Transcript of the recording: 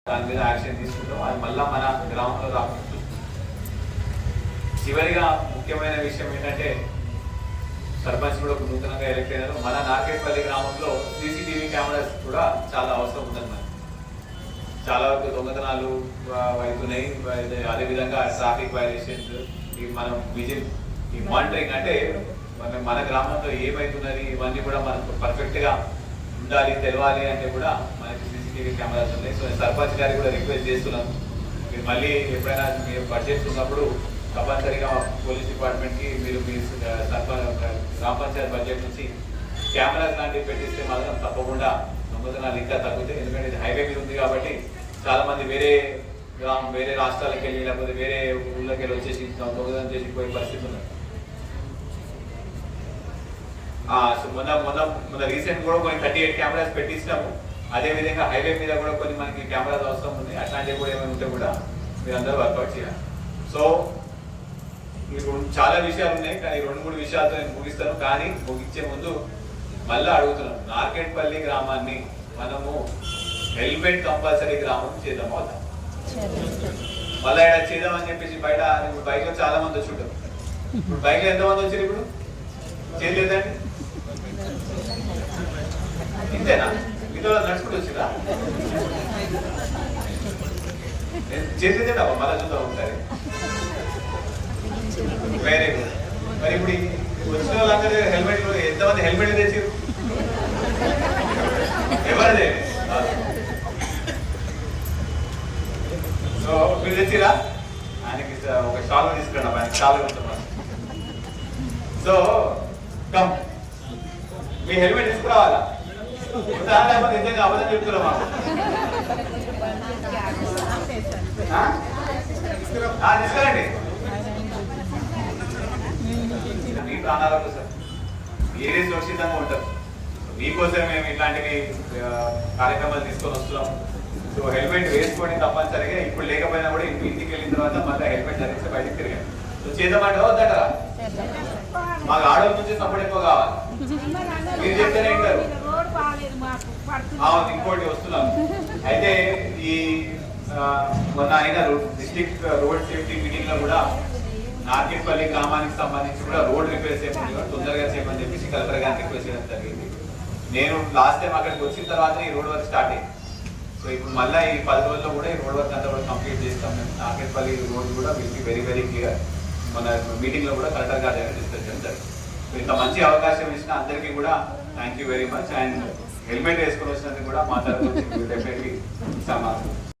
దాని మీద యాక్షన్ తీసుకుంటాం. అది మళ్ళీ మన గ్రామంలో రాకుండా. చివరిగా ముఖ్యమైన విషయం ఏంటంటే సర్పంచ్ కూడా నూతనంగా ఎలక్ట్ అయినారు. మన నార్కెట్పల్లి గ్రామంలో సీసీటీవీ కెమెరాస్ కూడా చాలా అవసరం ఉందన్నమాట. చాలా వరకు దొంగతనాలు అవుతున్నాయి. అదేవిధంగా ట్రాఫిక్ వైలేషన్స్, ఈ మనం విజిల్, ఈ మానిటరింగ్ అంటే మన గ్రామంలో ఏమవుతున్నది ఇవన్నీ కూడా మనకు పర్ఫెక్ట్గా ఉండాలి, తెలవాలి అంటే కూడా మనకి సీసీటీవీ కెమెరాస్ ఉన్నాయి. సో సర్పంచ్ గారికి కూడా రిక్వెస్ట్ చేస్తున్నాను, మీరు మళ్ళీ ఎప్పుడైనా మీరు బడ్జెట్ ఉన్నప్పుడు తప్పనిసరిగా పోలీస్ డిపార్ట్మెంట్కి మీరు మీ గ్రామ పంచాయతీ బడ్జెట్ నుంచి కెమెరాస్ లాంటివి పెట్టిస్తే మాత్రం తప్పకుండా దొంగతనాలు ఇంకా తగ్గుతాయి. ఎందుకంటే ఇది హైవే మీద ఉంది కాబట్టి చాలా మంది వేరే రాష్ట్రాలకు వెళ్ళి లేకపోతే వేరే ఊళ్ళకి వెళ్ళి వచ్చేసి దొంగతనం చేసి పోయే పరిస్థితి ఉన్నది. సో మొన్న రీసెంట్ కూడా కొన్ని 38 కెమెరాస్ పెట్టించినాము. అదేవిధంగా హైవే మీద కూడా కొన్ని మనకి కెమెరాస్ అవసరం ఉంది. అట్లాంటివి కూడా ఏమైనా ఉంటే కూడా మీరందరూ వర్కౌట్ చేయాలి. సో ఇప్పుడు చాలా విషయాలు ఉన్నాయి, కానీ 2-3 విషయాలతో నేను ముగిస్తాను. కానీ ముగించే ముందు మళ్ళీ అడుగుతున్నాను, నార్కెట్పల్లి గ్రామాన్ని మనము హెల్మెట్ కంపల్సరీ గ్రామం చేద్దాం అవుతాం. మళ్ళీ ఇక్కడ చేద్దామని చెప్పేసి బైక్ లో చాలా మంది వచ్చి ఉంటారు. ఇప్పుడు బైక్ లో ఎంతమంది వచ్చారు? ఇప్పుడు చేయలేదండి, ఇంతేనా? మీతో నడుచుకుంటూ వచ్చిరా? చేసేదేనా? మళ్ళీ చూద్దాం ఒకసారి. Very good. మరి ఇప్పుడు వచ్చిన వాళ్ళందరూ హెల్మెట్, ఎంతమంది హెల్మెట్ తెచ్చారు? ఎవరిదే? సో మీరు తెచ్చిరా? ఆయనకి ఒక షాల్ తీసుకురండి, ఆయనకి షాల్ ఉంటున్నాను. సో కమ్, మీ హెల్మెట్ తీసుకురావాలా? నిజంగా అబద్ధం చెప్తున్నా మాకు. తీసుకురండి. మీ ప్రాణాలకు సార్ మీరే సురక్షితంగా ఉంటారు. మీకోసం మేము ఇట్లాంటివి కార్యక్రమాలు తీసుకొని వస్తున్నాం. సో హెల్మెట్ వేసుకోండి తప్పనిసరిగా. ఇప్పుడు లేకపోయినా కూడా ఇంటికి వెళ్ళిన తర్వాత మళ్ళీ హెల్మెట్ ధరించి బయటకు తిరిగాం. సో చేద్దామంటే వద్దటరా? మాకు ఆడవాళ్ళ నుంచి సపోర్ట్ ఎక్కువ కావాలి. మీరు చెప్తేనే ఉంటారు. ఇంకోటి వస్తున్నాం అయితే ఈ మొన్న అయిన డిస్ట్రిక్ట్ రోడ్ సేఫ్టీ మీటింగ్ లో కూడా నార్కెట్పల్లి గ్రామానికి సంబంధించి కూడా రోడ్ రిపేర్ చేయమని తొందరగా చేయమని చెప్పేసి కలెక్టర్ గారిని రిక్వెస్ట్ చేయడం జరిగింది. నేను లాస్ట్ టైం అక్కడికి వచ్చిన తర్వాత ఈ రోడ్ వర్క్ స్టార్ట్ అయింది. సో ఇప్పుడు మళ్ళీ ఈ 10 రోజుల్లో కూడా ఈ రోడ్ వర్క్ అంతా కూడా కంప్లీట్ చేస్తాం. మేము నార్కెట్పల్లి రోడ్ కూడా వీళ్ళకి వెరీ వెరీ క్లియర్. మన మీటింగ్ లో కూడా కలెక్టర్ గారి దగ్గర డిస్కస్ చేయడం జరిగింది. ఇంత మంచి అవకాశం ఇచ్చిన అందరికీ కూడా thank you very much. And helmet వేసుకొని వచ్చినందుకు కూడా మా తరఫు నుంచి డెఫినెట్లీ ఇస్తాం.